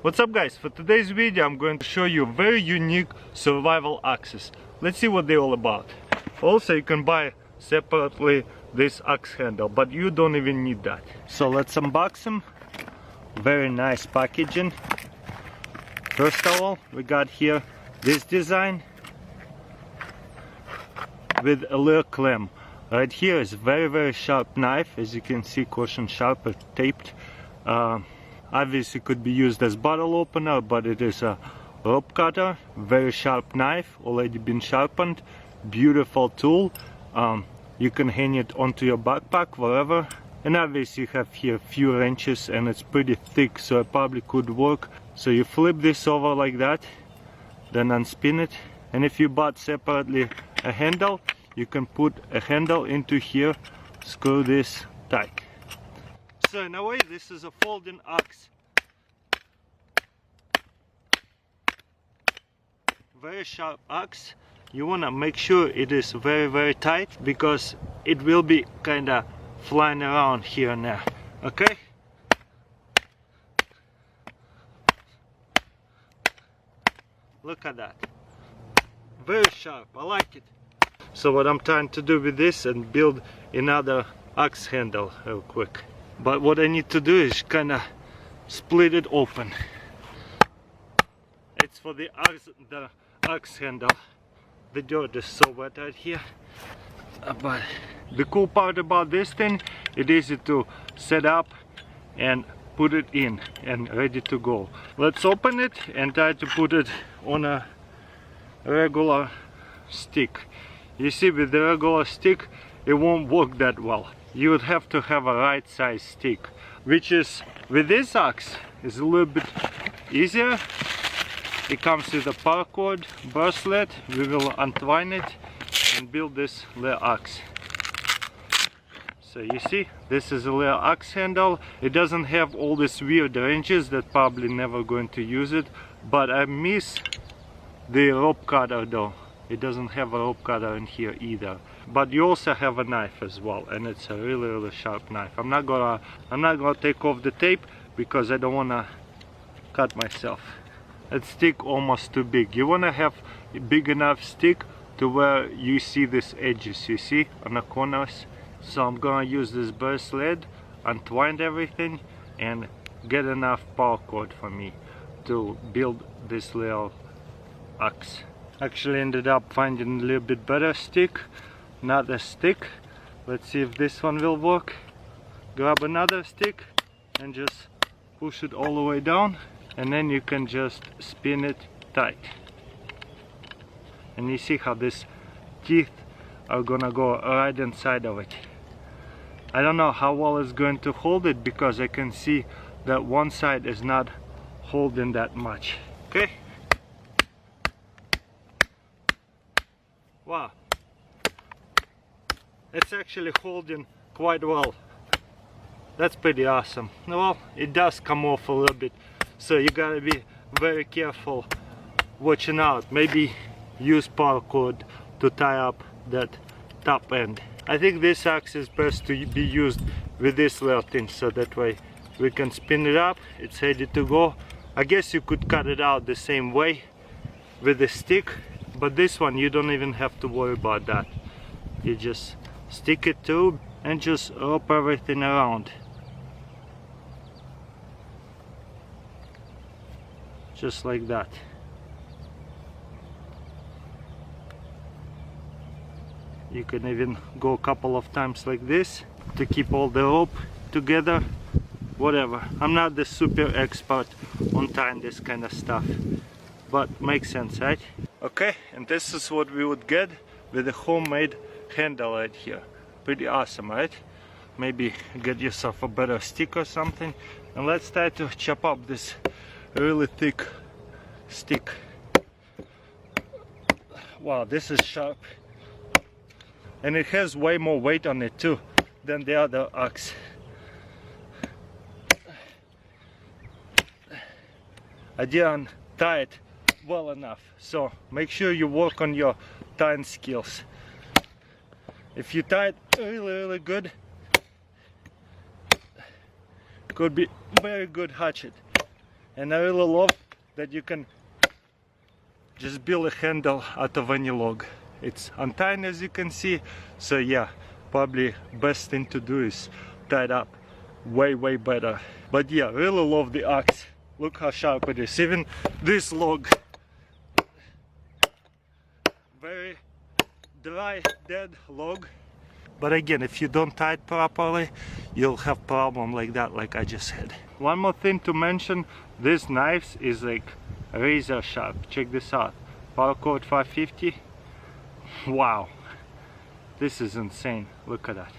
What's up guys, for today's video I'm going to show you very unique survival axes. Let's see what they're all about. Also you can buy separately this axe handle, but you don't even need that. So let's unbox them. Very nice packaging. First of all, we got here this design with a little clamp. Right here is very sharp knife, as you can see, caution sharp, taped. Obviously could be used as bottle opener, but it is a rope cutter. Very sharp knife, already been sharpened. Beautiful tool. You can hang it onto your backpack wherever. And obviously you have here a few wrenches, and it's pretty thick, so it probably could work. So you flip this over like that, then unspin it, and if you bought separately a handle, you can put a handle into here, screw this tight. So in a way this is a folding axe. Very sharp axe. You want to make sure it is very tight, because it will be kinda flying around here and there. Okay? Look at that. Very sharp, I like it. So what I'm trying to do with this and build another axe handle real quick. But what I need to do is kinda split it open. It's for the axe handle. The dirt is so wet right here. But the cool part about this thing, it's easy to set up and put it in and ready to go. Let's open it and try to put it on a regular stick. You see, with the regular stick it won't work that well. You would have to have a right size stick, which is with this axe is a little bit easier. It comes with a paracord bracelet. We will untwine it and build this little axe. So you see, this is a little axe handle. It doesn't have all these weird wrenches that probably never going to use it, but I miss the rope cutter though. It doesn't have a rope cutter in here either. But you also have a knife as well, and it's a really sharp knife. I'm not gonna take off the tape because I don't wanna cut myself. That stick almost too big. You wanna have a big enough stick to where you see these edges, you see, on the corners. So I'm gonna use this bracelet, untwine everything, and get enough paracord for me to build this little axe. Actually ended up finding a little bit better stick, not a stick. Let's see if this one will work. Grab another stick and just push it all the way down, and then you can just spin it tight. And you see how these teeth are gonna go right inside of it. I don't know how well it's going to hold it, because I can see that one side is not holding that much. Okay? Wow, it's actually holding quite well. That's pretty awesome. Well, it does come off a little bit, so you gotta be very careful, watching out. Maybe use paracord to tie up that top end. I think this axe is best to be used with this little thing, so that way we can spin it up, it's ready to go. I guess you could cut it out the same way with the stick, but this one you don't even have to worry about that. You just stick it to and just wrap everything around. Just like that. You can even go a couple of times like this to keep all the rope together. Whatever. I'm not the super expert on tying this kind of stuff, but makes sense, right? Okay, and this is what we would get with a homemade handle right here. Pretty awesome, right? Maybe get yourself a better stick or something. And let's try to chop up this really thick stick. Wow, this is sharp. And it has way more weight on it too than the other axe. I didn't tie it well enough, so make sure you work on your tying skills. If you tie it really good, could be very good hatchet. And I really love that you can just build a handle out of any log. It's untied, as you can see, so yeah, probably best thing to do is tie it up. Way better. But yeah, really love the axe. Look how sharp it is. Even this log, very dry, dead log. But again, if you don't tie it properly, you'll have problem like that, like I just said. One more thing to mention, this knife is like razor sharp. Check this out. Paracord 550. Wow, this is insane. Look at that.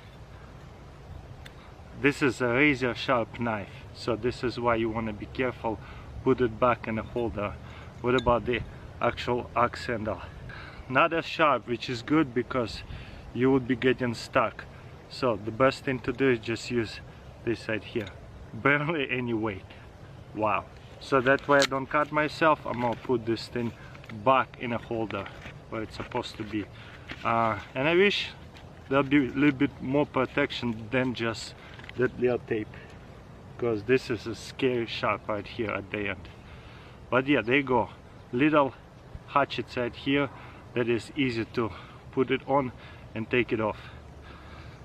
This is a razor sharp knife, so this is why you want to be careful. Put it back in a holder. What about the actual axe handle? Not as sharp, which is good because you would be getting stuck. So the best thing to do is just use this side here. Barely any weight. Wow. So that way I don't cut myself, I'm gonna put this thing back in a holder where it's supposed to be. And I wish there'll be a little bit more protection than just that little tape, because this is a scary sharp right here at the end. But yeah, there you go. Little hatchet right here that is easy to put it on and take it off.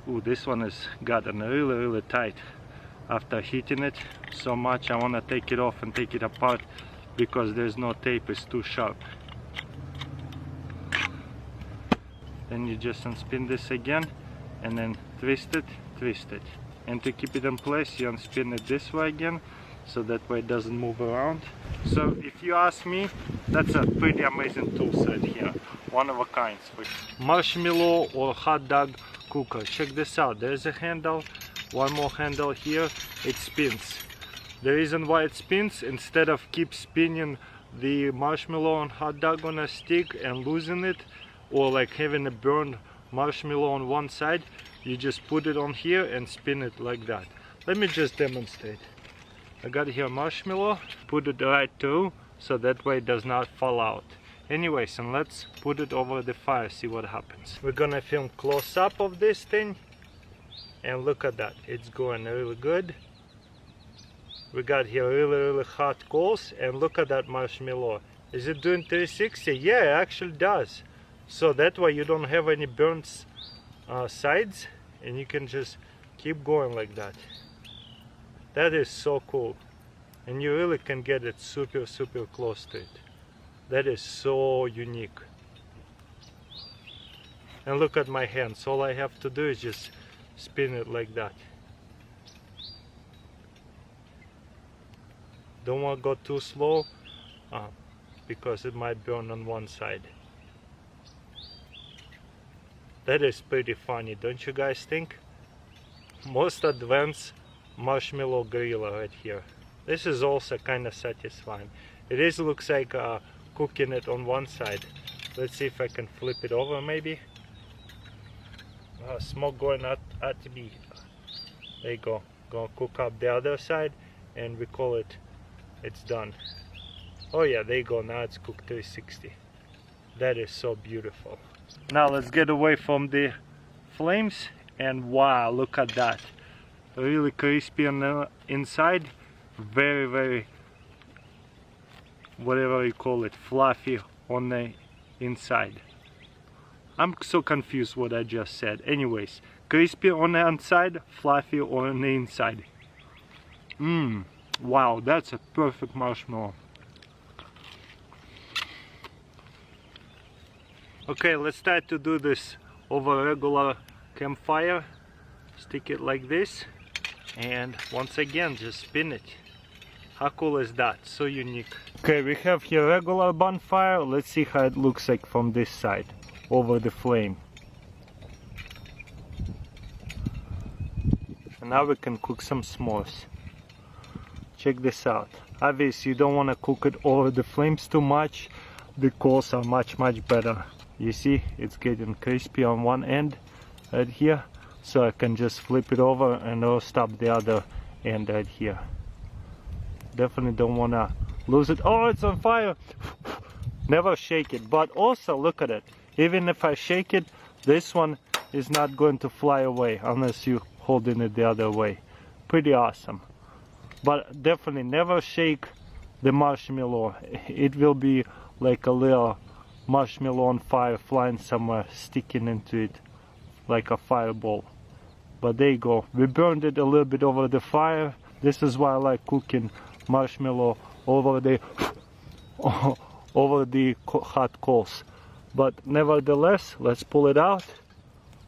Ooh, this one has gotten really tight after heating it so much. I want to take it off and take it apart because there's no tape, it's too sharp. Then you just unspin this again and then twist it. And to keep it in place, you unspin it this way again, so that way it doesn't move around. So if you ask me, that's a pretty amazing tool set here. One of a kind. Marshmallow or hot dog cooker. Check this out. There's a handle. One more handle here. It spins. The reason why it spins, instead of keep spinning the marshmallow and hot dog on a stick and losing it, or like having a burned marshmallow on one side, you just put it on here and spin it like that. Let me just demonstrate. I got here marshmallow, put it right through, so that way it does not fall out. Anyways, and let's put it over the fire, see what happens. We're gonna film close up of this thing, and look at that, it's going really good. We got here really hot coals, and look at that marshmallow. Is it doing 360? Yeah, it actually does. So that way you don't have any burnt sides, and you can just keep going like that. That is so cool, and you really can get it super close to it. That is so unique. And look at my hands, all I have to do is just spin it like that. Don't want to go too slow because it might burn on one side. That is pretty funny, don't you guys think? Most advanced marshmallow griller right here. This is also kind of satisfying. It looks like cooking it on one side. Let's see if I can flip it over maybe. Smoke going at me. There you go. Gonna cook up the other side and we call it, it's done. Oh yeah, there you go, now it's cooked 360. That is so beautiful. Now let's get away from the flames, and wow, look at that. Really crispy on the inside, very whatever you call it, fluffy on the inside. I'm so confused what I just said. Anyways, crispy on the outside, fluffy on the inside. Wow, that's a perfect marshmallow. Okay, let's try to do this over a regular campfire. Stick it like this, and once again just spin it. How cool is that? So unique. Okay, we have here regular bonfire. Let's see how it looks like from this side, over the flame. And now we can cook some s'mores. Check this out. Obviously you don't want to cook it over the flames too much. The coals are much better. You see, it's getting crispy on one end right here, so I can just flip it over and roast up the other end right here. Definitely don't want to lose it. Oh, it's on fire! Never shake it, but also look at it. Even if I shake it, this one is not going to fly away unless you holding it the other way. Pretty awesome. But definitely never shake the marshmallow. It will be like a little marshmallow on fire flying somewhere, sticking into it like a fireball. But there you go, we burned it a little bit over the fire. This is why I like cooking marshmallow over the over the hot coals. But nevertheless, let's pull it out.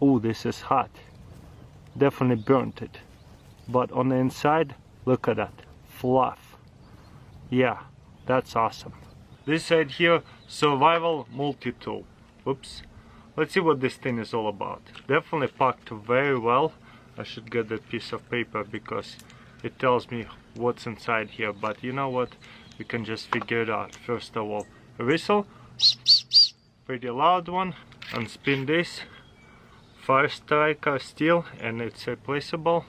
Oh, this is hot. Definitely burnt it. But on the inside, look at that fluff. Yeah, that's awesome. This side here, survival multi-tool. Oops. Let's see what this thing is all about. Definitely packed very well. I should get that piece of paper because it tells me what's inside here. But you know what? We can just figure it out. First of all, a whistle. Pretty loud one. Unspin this. Fire striker steel, and it's replaceable.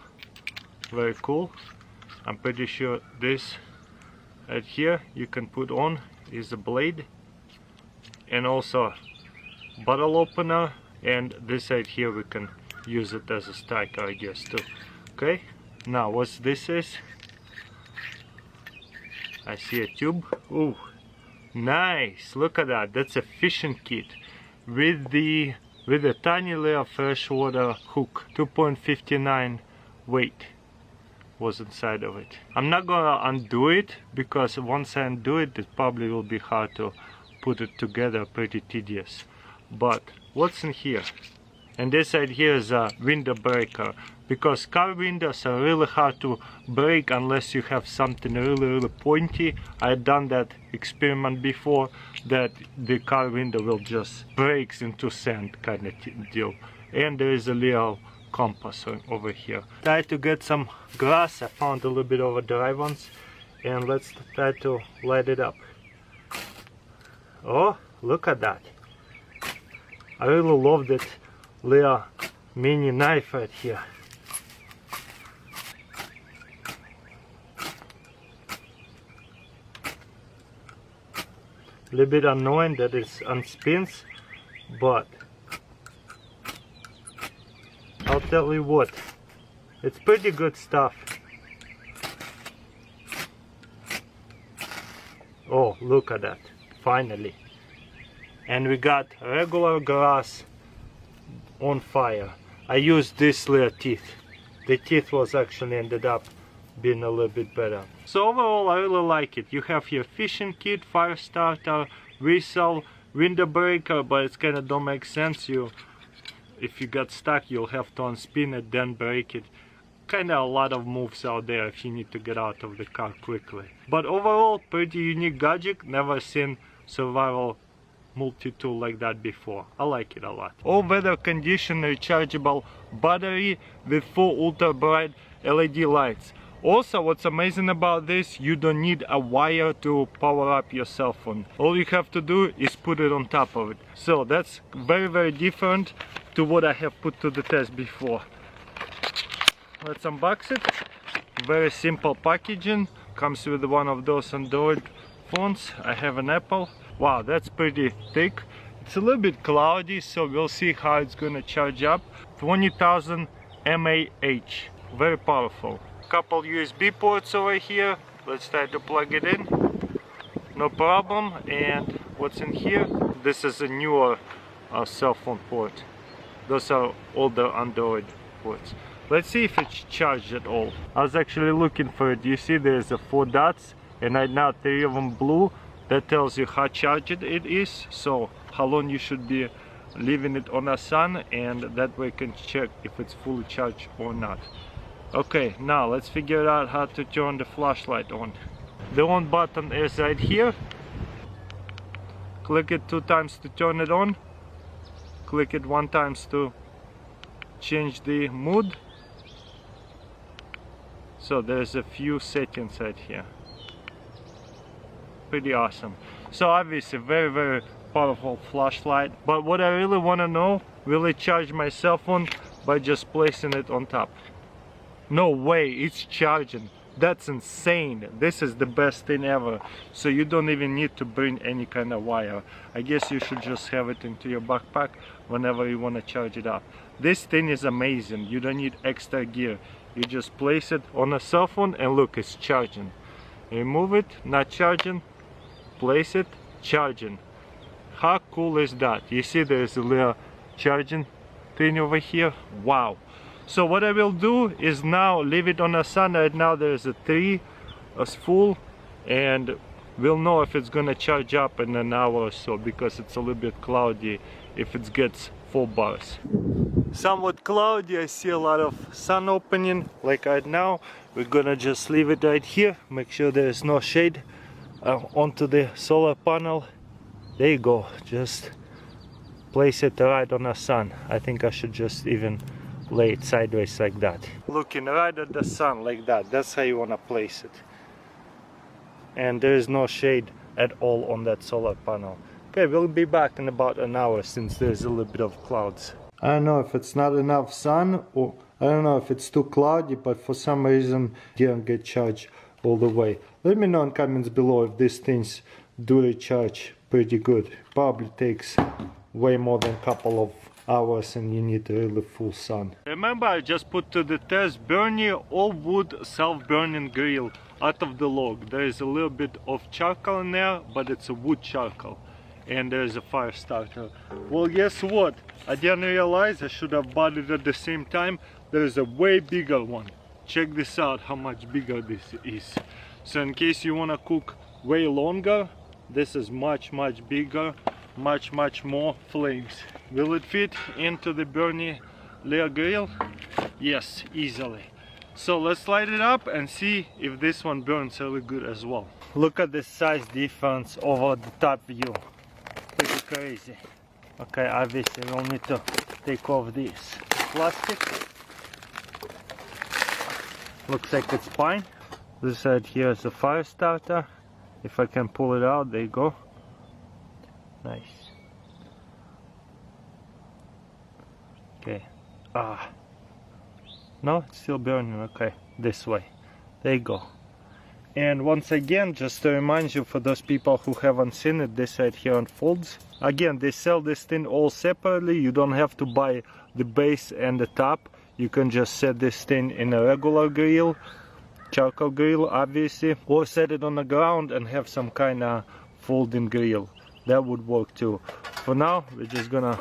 Very cool. I'm pretty sure this right here you can put on is a blade, and also bottle opener, and this right here we can use it as a striker, I guess, too. Okay, now what this is, I see a tube. Oh, nice, look at that. That's a fishing kit with a tiny little freshwater hook. 2.59 weight was inside of it. I'm not gonna undo it because once I undo it, it probably will be hard to put it together, pretty tedious. But what's in here? And this side here is a window breaker, because car windows are really hard to break unless you have something really pointy. I've done that experiment before, that the car window will just breaks into sand kind of deal. And there is a little compass over here. Try to get some grass. I found a little bit of a dry ones, and let's try to light it up. Oh, look at that. I really love that little mini knife right here. A little bit annoying that it unspins, but I'll tell you what, it's pretty good stuff. Oh, look at that, finally. And we got regular grass on fire. I used this little teeth. The teeth was actually ended up being a little bit better. So overall, I really like it. You have your fishing kit, fire starter, whistle, window breaker, but it's kind of don't make sense. If you got stuck, you'll have to unspin it, then break it. Kind of a lot of moves out there if you need to get out of the car quickly. But overall, pretty unique gadget. Never seen survival multi-tool like that before. I like it a lot. All weather condition rechargeable battery with full ultra bright LED lights. Also, what's amazing about this, you don't need a wire to power up your cell phone. All you have to do is put it on top of it. So that's very different to what I have put to the test before. Let's unbox it. Very simple packaging. Comes with one of those Android phones. I have an Apple. Wow, that's pretty thick. It's a little bit cloudy, so we'll see how it's gonna charge up. 20,000 mAh. Very powerful. Couple USB ports over here. Let's try to plug it in. No problem. And what's in here? This is a newer cell phone port. Those are older Android ports. Let's see if it's charged at all. I was actually looking for it. You see there's 4 dots, and right now 3 of them blue. That tells you how charged it is, so how long you should be leaving it on the sun, and that way you can check if it's fully charged or not. Okay, now let's figure out how to turn the flashlight on. The on button is right here. Click it 2 times to turn it on. Click it 1 time to change the mood. So there's a few settings right here. Pretty awesome. So obviously very powerful flashlight, but what I really want to know, will it charge my cell phone by just placing it on top? No way, it's charging. That's insane. This is the best thing ever. So you don't even need to bring any kind of wire. I guess you should just have it into your backpack whenever you want to charge it up. This thing is amazing. You don't need extra gear. You just place it on a cell phone and look, it's charging. remove it, not charging, place it, charging. How cool is that? You see there's a little charging thing over here. Wow. So what I will do is now leave it on the sun. Right now there's a 3 full, and we'll know if it's gonna charge up in an hour or so, because it's a little bit cloudy if it gets 4 bars. Somewhat cloudy, I see a lot of sun opening like right now. We're gonna just leave it right here, make sure there's no shade onto the solar panel. There you go, just place it right on the sun. I think I should just even lay it sideways like that. Looking right at the sun like that, that's how you want to place it. And there is no shade at all on that solar panel. Okay, we'll be back in about an hour since there's a little bit of clouds. I don't know if it's not enough sun, or I don't know if it's too cloudy, but for some reason it didn't get charged all the way. Let me know in comments below if these things do recharge pretty good. Probably takes way more than a couple of hours and you need really full sun. Remember, I just put to the test Bernie all-wood self-burning grill out of the log. There is a little bit of charcoal in there, but it's a wood charcoal. And there's a fire starter. Well, guess what? I didn't realize I should have bought it at the same time. There's a way bigger one. Check this out, how much bigger this is. So in case you want to cook way longer, this is much bigger, much more flames. Will it fit into the Bernie layer grill? Yes, easily. So let's light it up and see if this one burns really good as well. Look at the size difference over the top view. Pretty crazy. Okay, obviously we'll need to take off this plastic. Looks like it's fine. This side here is a fire starter. If I can pull it out, there you go. Nice. Okay. No, it's still burning. Okay, this way. There you go. And once again, just to remind you, for those people who haven't seen it, this side here unfolds. Again, they sell this thing all separately. You don't have to buy the base and the top. You can just set this thing in a regular grill, charcoal grill obviously, or set it on the ground and have some kind of folding grill. That would work too. For now, we're just gonna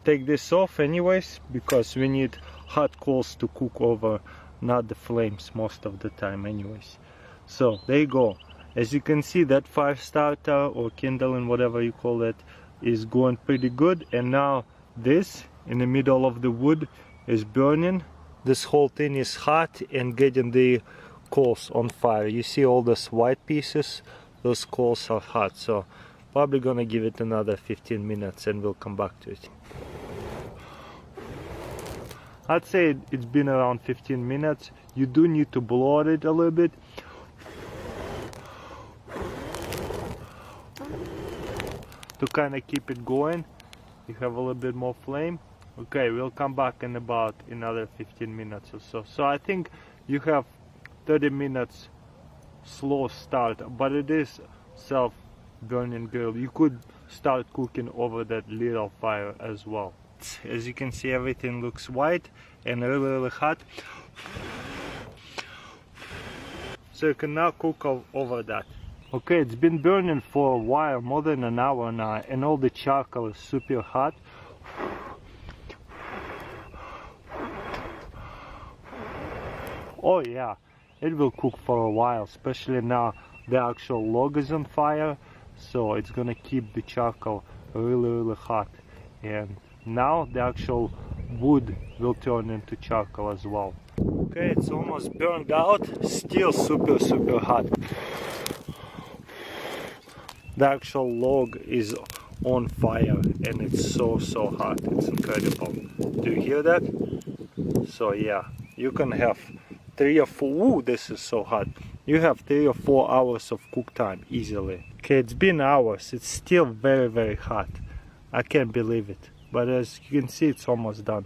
take this off anyways, because we need hot coals to cook over, not the flames most of the time anyways. So there you go. As you can see, that fire starter or kindling, whatever you call it, is going pretty good. And now this in the middle of the wood is burning. This whole thing is hot and getting the coals on fire. You see all those white pieces? Those coals are hot. So probably gonna give it another 15 minutes and we'll come back to it. I'd say it's been around 15 minutes. You do need to blow it a little bit. To kind of keep it going, you have a little bit more flame. Okay, we'll come back in about another 15 minutes or so. So I think you have 30 minutes slow start, but it is self-burning grill. You could start cooking over that little fire as well. As you can see, everything looks white and really hot. So you can now cook over that. Okay, it's been burning for a while, more than an hour now, and all the charcoal is super hot. Oh yeah, it will cook for a while, especially now the actual log is on fire, so it's gonna keep the charcoal really hot. And now the actual wood will turn into charcoal as well. Okay, it's almost burned out, still super hot. The actual log is on fire and it's so hot, it's incredible. Do you hear that? So yeah, you can have 3 or 4, ooh, this is so hot. You have 3 or 4 hours of cook time easily. Okay, it's been hours, it's still very hot. I can't believe it. But as you can see, it's almost done.